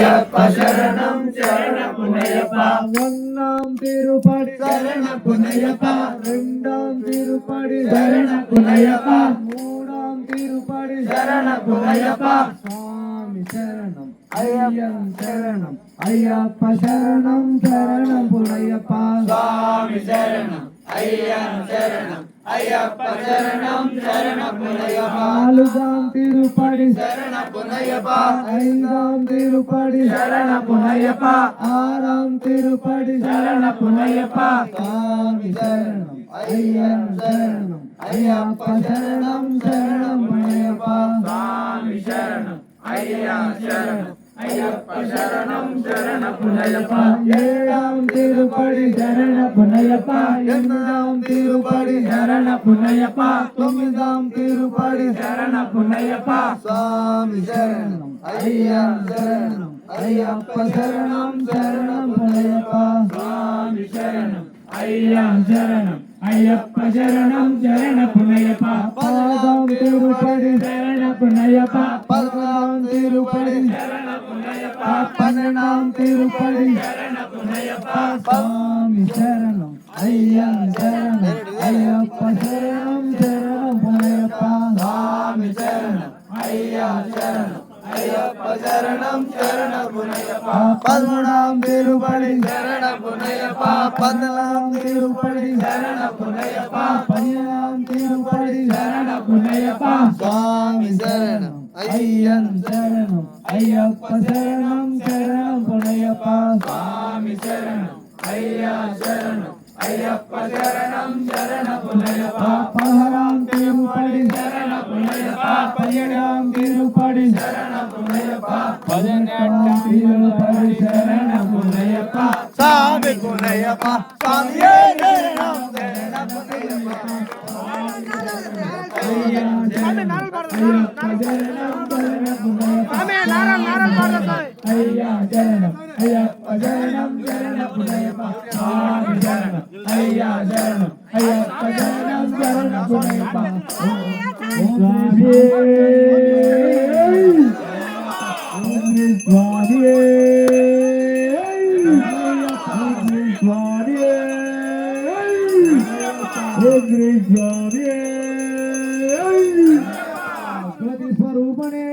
ஐயப்ப சரணம் சரணப்புனையப்பா ஒன்னாம் திருப்படி சரணப்புனையப்பா இரண்டாம் திருப்படி சரணப்புனையப்பா மூணாம் திருப்படி சரணப்புனையப்பா சுவாமி சரணம் ஐயன் சரணம் ஐயப்ப சரணம் சரணம் புனையப்பா சுவாமி சரணம் ஐயன் சரணம் ஐயப்ப சரணம் சரணப்புனையப்பா நாலுகாம் திருப்படி சரணப்புனையப்பா ஐந்தாம் திருப்படி சரணப்புனையப்பா ஆறாம் திருப்படி சரணப்புனையப்பா சுவாமி சரணம் ஐயன் சரணம் ஐயப்ப சரணம் சரணம் புனையப்பா சுவாமி சரணம் ஐயன் சரணம் ஐயப்ப சரணம் சரணப்புனையப்பா ஏழாம் திருப்படி சரண புனையப்பா எட்டாம் திருப்படி சரணப்புனையப்பா தொண்ணூதாம் திருப்படி சரணப்புனையப்பா சுவாமி சரணம் ஐயன் சரணம் ஐயப்ப சரணம் சரணம் புனையப்பா சுவாமி சரணம் ஐயன் சரணம் ஐயப்ப சரணம் சரணப்புனையப்பா பாதாம் திருப்படி சரணப்புனையப்பா பதினாம் திருப்படி சரணப்புனையப்பா பன்னெண்டாம் திருப்படி சரணப்புனையப்பா சுவாமி சரணம் ஐயன் சரணம் ஐயப்ப சரணம் சரணம் புனையப்பா சுவாமி சரணம் ஐயன் சரணம் ஐயப்ப சரணம் சரணப்புனையப்பா பதினொன்றாம் திருப்படி சரணப்புனையப்பா பதினாலாம் திருப்படி சரணப்புனையப்பா பதினேழாம் திருப்படி சரணப்புனையப்பா சுவாமி சரணம் ஐயன் சரணம் ஐயப்ப சரணம் சரணம் புனையப்பா சுவாமி சரணம் ஐயன் சரணம் ஐயப்ப சரணம் சரணப்புனையப்பா பதினாறாம் திருப்படி சரணப்புனையப்பா பதினேழாம் திருப்படி சரணப்புனையப்பா பதினெட்டாம் திருப்படி சரணப்புனையப்பா சாமி புனையப்பா சாமியே சரணம் ஐயா சரணம் ஐயப்ப சரணம் சரணம் புனையப்பா சாமி சரணம் ஐயா சரணம் ஐயப்ப சரணம் சரணம் புனையப்பா சுவாமியே சுவாமியே சுவாமியே స్వామి స్వరూపనే